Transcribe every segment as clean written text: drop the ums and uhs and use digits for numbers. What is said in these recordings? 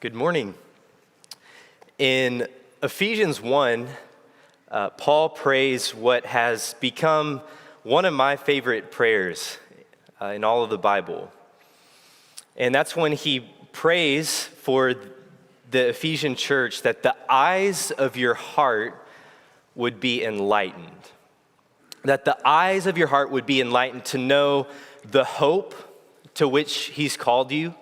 Good morning. In Ephesians 1, Paul prays what has become one of my favorite prayers in all of the Bible. And that's when he prays for the Ephesian church that the eyes of your heart would be enlightened. That the eyes of your heart would be enlightened to know the hope to which he's called you,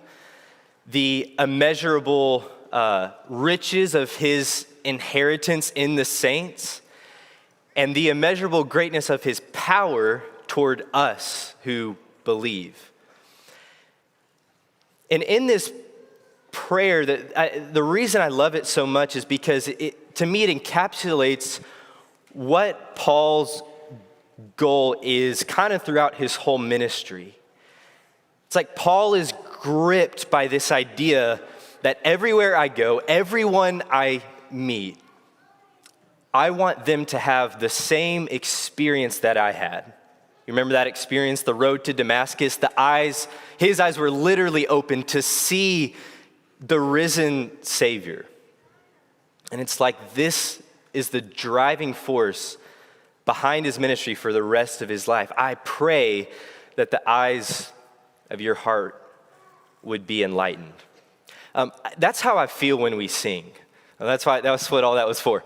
the immeasurable riches of his inheritance in the saints, and the immeasurable greatness of his power toward us who believe. And in this prayer, the reason I love it so much is because to me it encapsulates what Paul's goal is kind of throughout his whole ministry. It's like Paul is gripped by this idea that everywhere I go, everyone I meet, I want them to have the same experience that I had. You remember that experience, the road to Damascus? His eyes were literally open to see the risen Savior. And it's like this is the driving force behind his ministry for the rest of his life. I pray that the eyes of your heart would be enlightened. That's how I feel when we sing. That's what all that was for.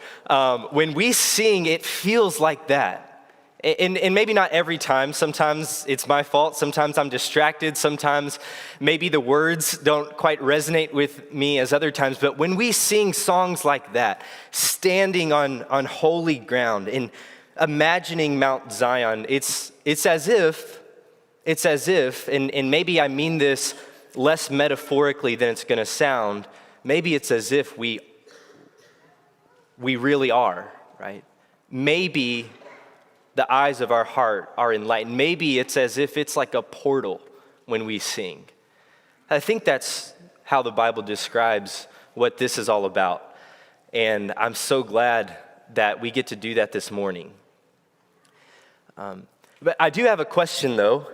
When we sing, it feels like that. And maybe not every time. Sometimes it's my fault. Sometimes I'm distracted. Sometimes maybe the words don't quite resonate with me as other times. But when we sing songs like that, standing on holy ground and imagining Mount Zion, it's as if, and maybe I mean this less metaphorically than it's going to sound, maybe it's as if we really are, right? Maybe the eyes of our heart are enlightened. Maybe it's as if it's like a portal when we sing. I think that's how the Bible describes what this is all about. And I'm so glad that we get to do that this morning. But I do have a question, though.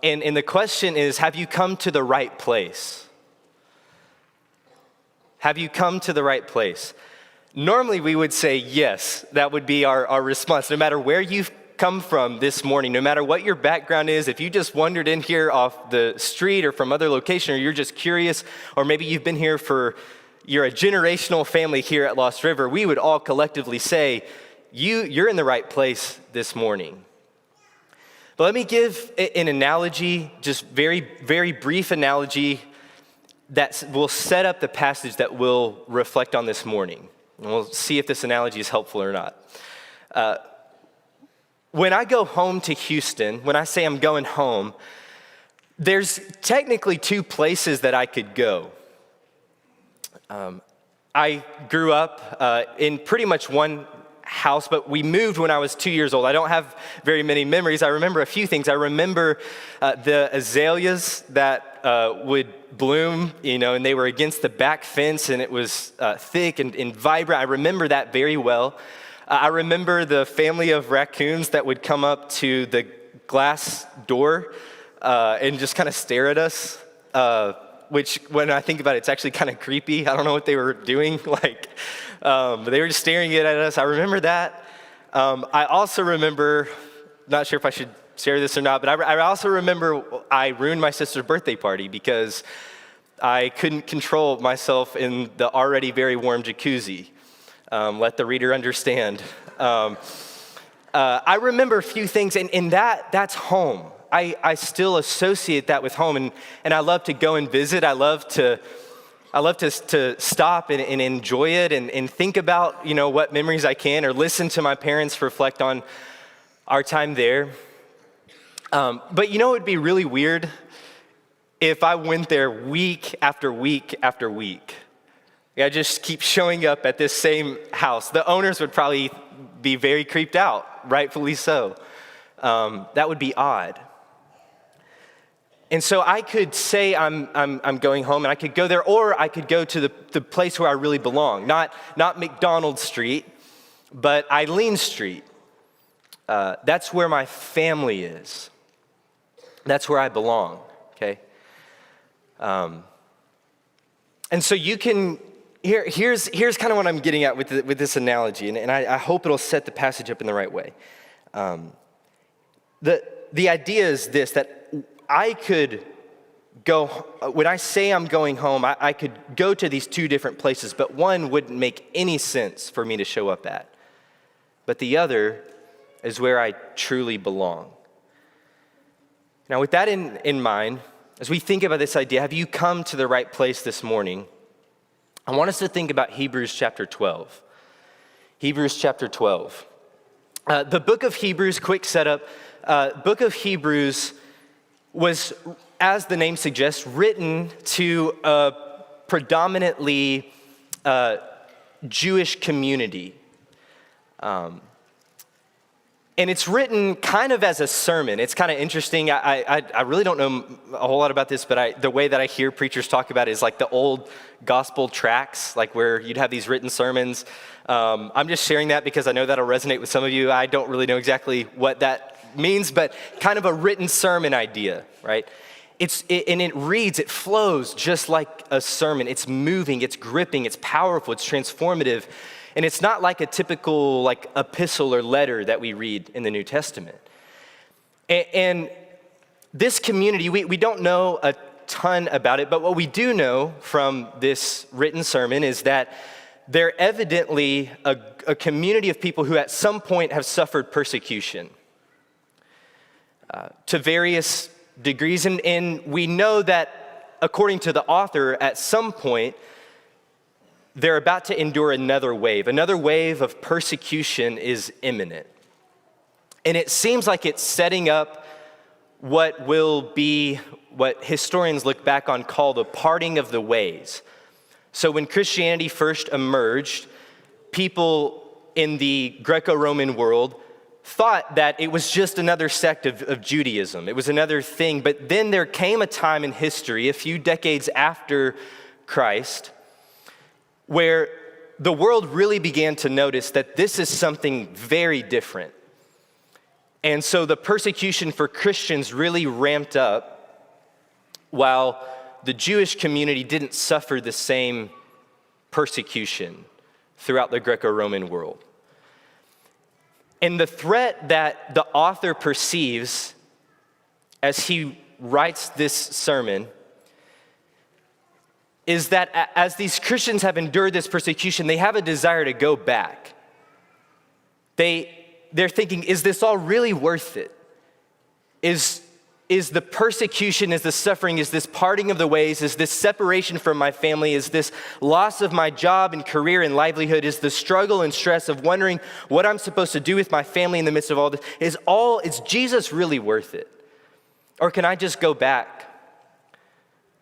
And the question is, have you come to the right place? Have you come to the right place? Normally we would say yes. That would be our response. No matter where you've come from this morning, no matter what your background is, if you just wandered in here off the street or from other location, or you're just curious, or maybe you've been here you're a generational family here at Lost River, we would all collectively say, you're in the right place this morning. But let me give an analogy, just very, very brief analogy that will set up the passage that we'll reflect on this morning. And we'll see if this analogy is helpful or not. When I go home to Houston, when I say I'm going home, there's technically two places that I could go. I grew up in pretty much one house, but we moved when I was 2 years old. I don't have very many memories. I remember a few things. I remember the azaleas that would bloom, and they were against the back fence, and it was thick and vibrant. I remember that very well. I remember the family of raccoons that would come up to the glass door and just kind of stare at us, which when I think about it, it's actually kind of creepy. I don't know what they were doing, but they were just staring at us. I remember that. I also remember, not sure if I should share this or not, but I also remember I ruined my sister's birthday party because I couldn't control myself in the already very warm jacuzzi. Let the reader understand. I remember a few things, and that's home. I still associate that with home, and I love to go and visit. I love to stop and enjoy it and think about, what memories I can, or listen to my parents reflect on our time there. But it would be really weird if I went there week after week after week. I just keep showing up at this same house. The owners would probably be very creeped out, rightfully so. That would be odd. And so I could say I'm going home, and I could go there, or I could go to the place where I really belong. Not McDonald Street, but Eileen Street. That's where my family is. That's where I belong, okay? And so you can, here's kind of what I'm getting at with this analogy, and I hope it'll set the passage up in the right way. The idea is this, that I could go, when I say I'm going home, I could go to these two different places, but one wouldn't make any sense for me to show up at. But the other is where I truly belong. Now, with that in mind, as we think about this idea, have you come to the right place this morning? I want us to think about Hebrews chapter 12. Hebrews chapter 12. The book of Hebrews, quick setup, book of Hebrews was, as the name suggests, written to a predominantly Jewish community. And it's written kind of as a sermon. It's kind of interesting. I really don't know a whole lot about this, but the way that I hear preachers talk about it is like the old gospel tracts, like where you'd have these written sermons. I'm just sharing that because I know that'll resonate with some of you. I don't really know exactly what that means, but kind of a written sermon idea, right? And it reads, it flows just like a sermon. It's moving, it's gripping, it's powerful, it's transformative. And it's not like a typical like epistle or letter that we read in the New Testament. And this community, we don't know a ton about it, but what we do know from this written sermon is that they're evidently a community of people who at some point have suffered persecution to various degrees. And we know that according to the author, at some point, they're about to endure another wave. Another wave of persecution is imminent. And it seems like it's setting up what will be what historians look back on call the parting of the ways. So when Christianity first emerged, people in the Greco-Roman world thought that it was just another sect of Judaism. It was another thing. But then there came a time in history, a few decades after Christ, where the world really began to notice that this is something very different. And so the persecution for Christians really ramped up while the Jewish community didn't suffer the same persecution throughout the Greco-Roman world. And the threat that the author perceives as he writes this sermon is that as these Christians have endured this persecution, they have a desire to go back. They're thinking, is this all really worth it? Is the persecution, is the suffering, is this parting of the ways, is this separation from my family, is this loss of my job and career and livelihood, is the struggle and stress of wondering what I'm supposed to do with my family in the midst of all this, is Jesus really worth it? Or can I just go back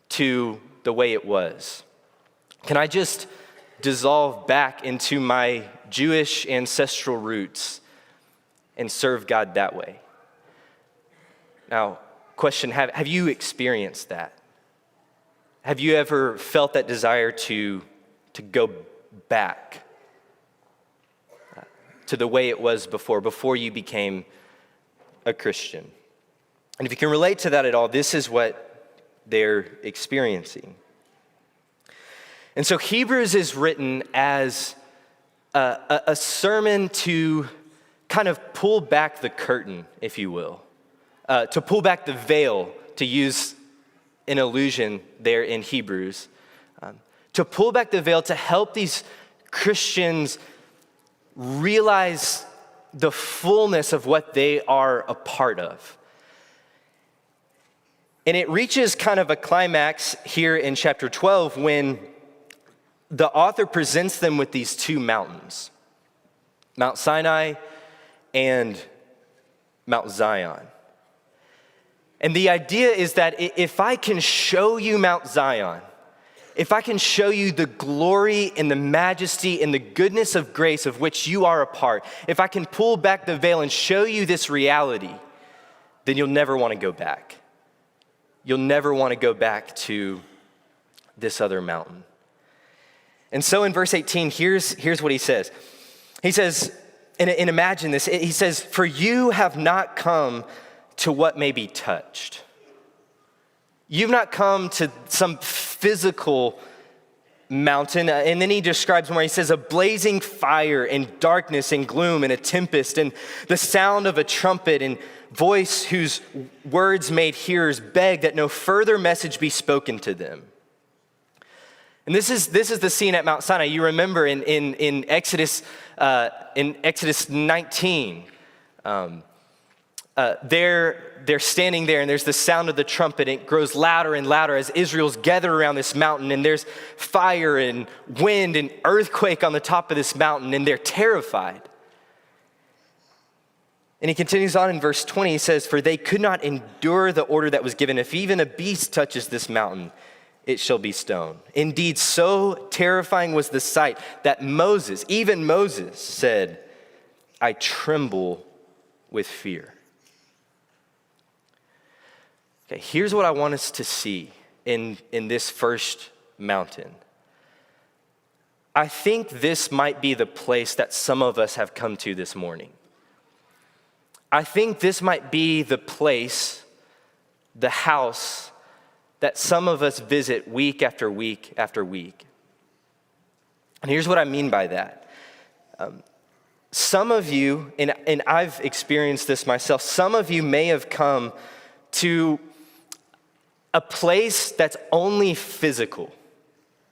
to the way it was? Can I just dissolve back into my Jewish ancestral roots and serve God that way? Now, question, have you experienced that? Have you ever felt that desire to go back to the way it was before you became a Christian? And if you can relate to that at all, this is what they're experiencing. And so Hebrews is written as a sermon to kind of pull back the curtain, if you will, to pull back the veil, to use an allusion there in Hebrews, to pull back the veil to help these Christians realize the fullness of what they are a part of. And it reaches kind of a climax here in chapter 12 when the author presents them with these two mountains, Mount Sinai and Mount Zion. And the idea is that if I can show you Mount Zion, if I can show you the glory and the majesty and the goodness of grace of which you are a part, if I can pull back the veil and show you this reality, then you'll never want to go back. You'll never want to go back to this other mountain. And so in verse 18, here's what he says. He says, and imagine this, he says, "For you have not come to what may be touched." You've not come to some physical mountain. And then he describes where he says, a blazing fire and darkness and gloom and a tempest and the sound of a trumpet and voice whose words made hearers beg that no further message be spoken to them. And this is the scene at Mount Sinai. You remember in Exodus 19, they're standing there and there's the sound of the trumpet. It grows louder and louder as Israel's gathered around this mountain, and there's fire and wind and earthquake on the top of this mountain, and they're terrified. And he continues on in verse 20, he says, for they could not endure the order that was given. If even a beast touches this mountain, it shall be stoned. Indeed, so terrifying was the sight that even Moses said, I tremble with fear. Okay, here's what I want us to see in this first mountain. I think this might be the place that some of us have come to this morning. I think this might be the place, the house, that some of us visit week after week after week. And here's what I mean by that. Some of you, and I've experienced this myself, some of you may have come to a place that's only physical.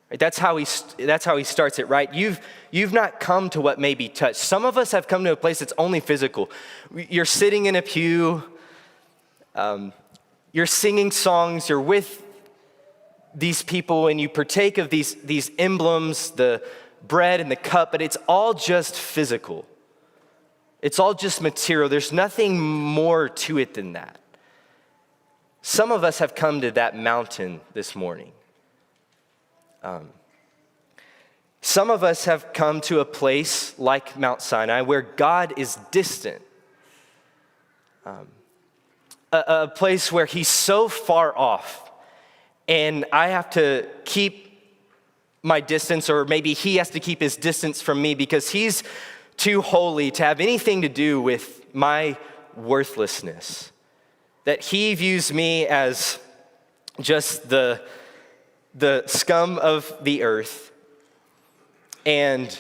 Right? That's how he starts it, right? You've not come to what may be touched. Some of us have come to a place that's only physical. You're sitting in a pew, you're singing songs, you're with these people, and you partake of these emblems, the bread and the cup, but it's all just physical. It's all just material. There's nothing more to it than that. Some of us have come to that mountain this morning. Some of us have come to a place like Mount Sinai where God is distant. A place where he's so far off, and I have to keep my distance, or maybe he has to keep his distance from me because he's too holy to have anything to do with my worthlessness. That he views me as just the scum of the earth, and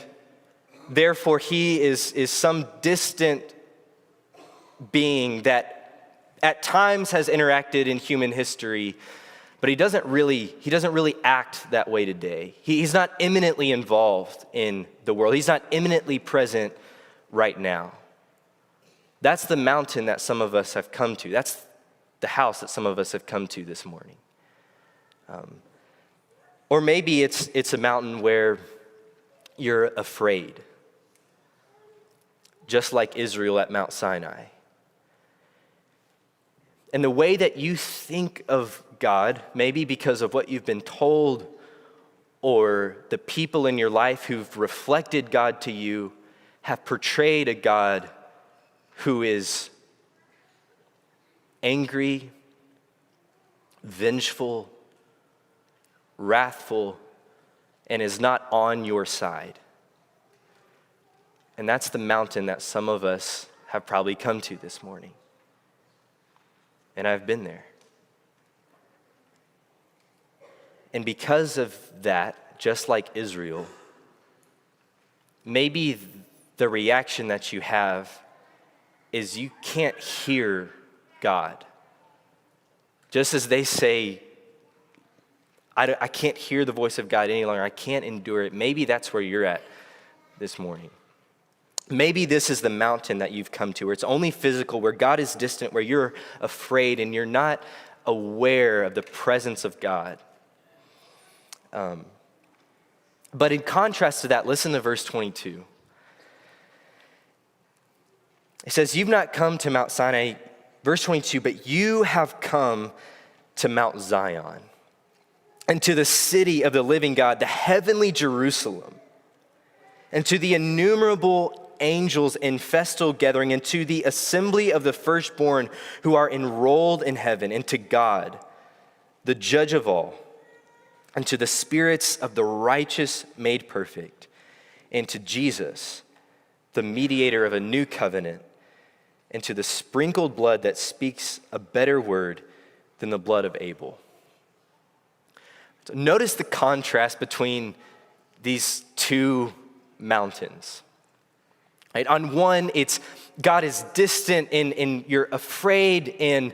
therefore he is some distant being that at times has interacted in human history, but he doesn't really act that way today. He's not imminently involved in the world. He's not imminently present right now. That's the mountain that some of us have come to. That's the house that some of us have come to this morning. Or maybe it's a mountain where you're afraid, just like Israel at Mount Sinai. And the way that you think of God, maybe because of what you've been told or the people in your life who've reflected God to you, have portrayed a God who is angry, vengeful, wrathful, and is not on your side. And that's the mountain that some of us have probably come to this morning. And I've been there. And because of that, just like Israel, maybe the reaction that you have is you can't hear God. Just as they say, I can't hear the voice of God any longer, I can't endure it. Maybe that's where you're at this morning. Maybe this is the mountain that you've come to, where it's only physical, where God is distant, where you're afraid and you're not aware of the presence of God. But in contrast to that, listen to verse 22. It says, you've not come to Mount Sinai, verse 22, but you have come to Mount Zion and to the city of the living God, the heavenly Jerusalem, and to the innumerable angels in festal gathering, and to the assembly of the firstborn who are enrolled in heaven, and to God, the judge of all, and to the spirits of the righteous made perfect, and to Jesus, the mediator of a new covenant, and to the sprinkled blood that speaks a better word than the blood of Abel. So notice the contrast between these two mountains. Right? On one, it's God is distant and you're afraid and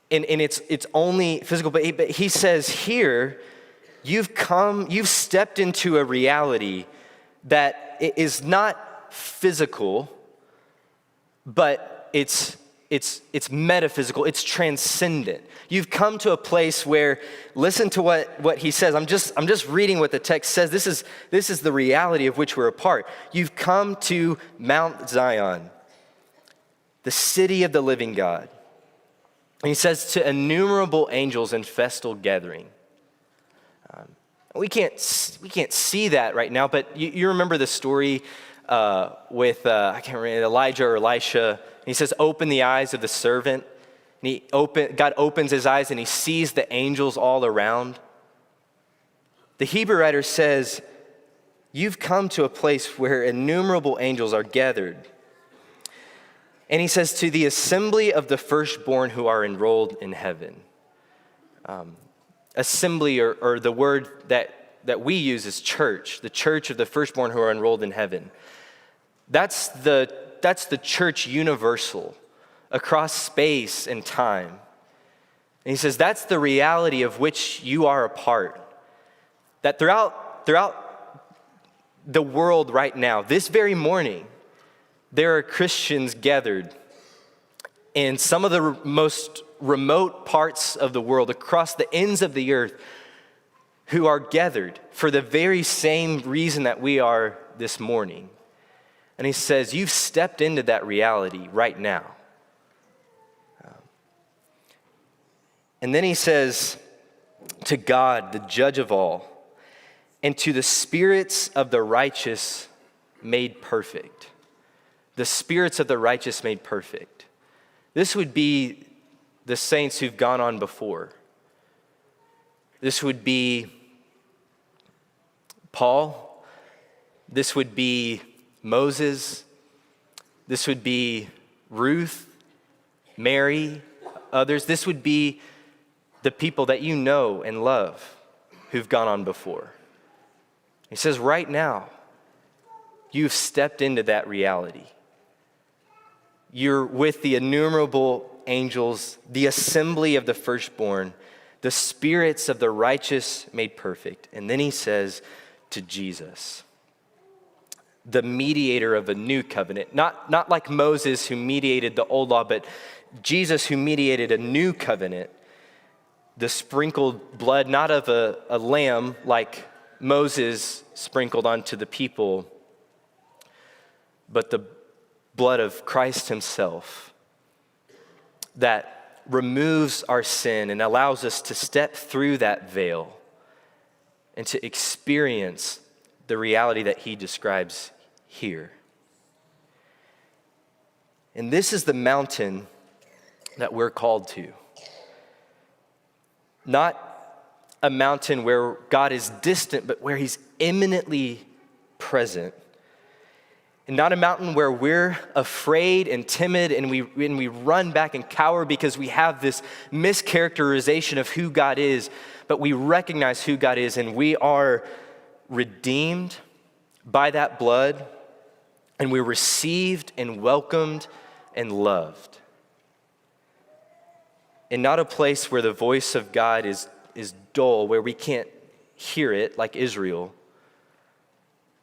it's only physical. But he says here, you've stepped into a reality that is not physical, but it's metaphysical, it's transcendent. You've come to a place where, listen to what he says. I'm just reading what the text says. This is the reality of which we're a part. You've come to Mount Zion, the city of the living God. And he says to innumerable angels in festal gathering. We can't see that right now, but you remember the story with I can't remember, Elijah or Elisha. And he says, "Open the eyes of the servant." And God opens his eyes and he sees the angels all around. The Hebrew writer says, "You've come to a place where innumerable angels are gathered." And he says, "To the assembly of the firstborn who are enrolled in heaven." Assembly, or the word that we use is church, the church of the firstborn who are enrolled in heaven. That's the church universal across space and time. And he says that's the reality of which you are a part. That throughout the world right now, this very morning, there are Christians gathered in some of the most remote parts of the world, across the ends of the earth, who are gathered for the very same reason that we are this morning. And he says, you've stepped into that reality right now. And then he says, to God, the judge of all, and to the spirits of the righteous made perfect. The spirits of the righteous made perfect. This would be the saints who've gone on before. This would be Paul. This would be Moses. This would be Ruth, Mary, others. This would be the people that you know and love who've gone on before. He says, right now, you've stepped into that reality. You're with the innumerable angels, the assembly of the firstborn, the spirits of the righteous made perfect. And then he says to Jesus, the mediator of a new covenant, not like Moses who mediated the old law, but Jesus who mediated a new covenant, the sprinkled blood, not of a lamb like Moses sprinkled onto the people, but the blood of Christ himself that removes our sin and allows us to step through that veil and to experience the reality that he describes here. And this is the mountain that we're called to. Not a mountain where God is distant, but where he's imminently present. And not a mountain where we're afraid and timid and we run back and cower because we have this mischaracterization of who God is, but we recognize who God is and we are redeemed by that blood and we're received and welcomed and loved. And not a place where the voice of God is dull, where we can't hear it like Israel,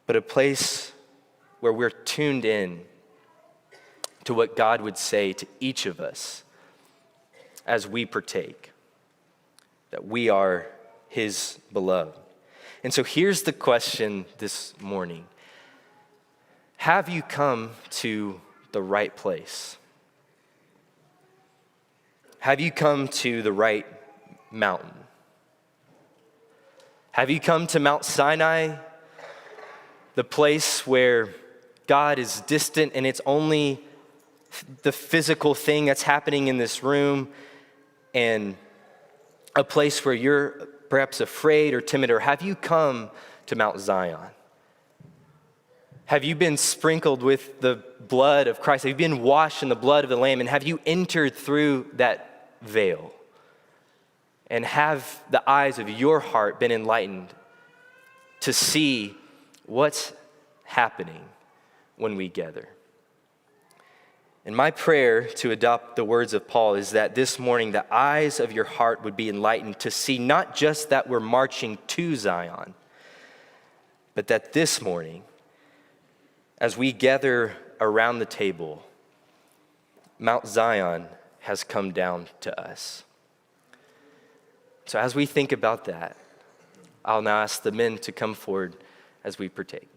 but a place where we're tuned in to what God would say to each of us as we partake, that we are his beloved. And so here's the question this morning. Have you come to the right place? Have you come to the right mountain? Have you come to Mount Sinai, the place where God is distant and it's only the physical thing that's happening in this room, and a place where you're perhaps afraid or timid? Or have you come to Mount Zion? Have you been sprinkled with the blood of Christ? Have you been washed in the blood of the Lamb? And have you entered through that veil and have the eyes of your heart been enlightened to see what's happening when we gather. And my prayer to adopt the words of Paul is that this morning the eyes of your heart would be enlightened to see not just that we're marching to Zion, but that this morning, as we gather around the table, Mount Zion has come down to us. So as we think about that, I'll now ask the men to come forward as we partake.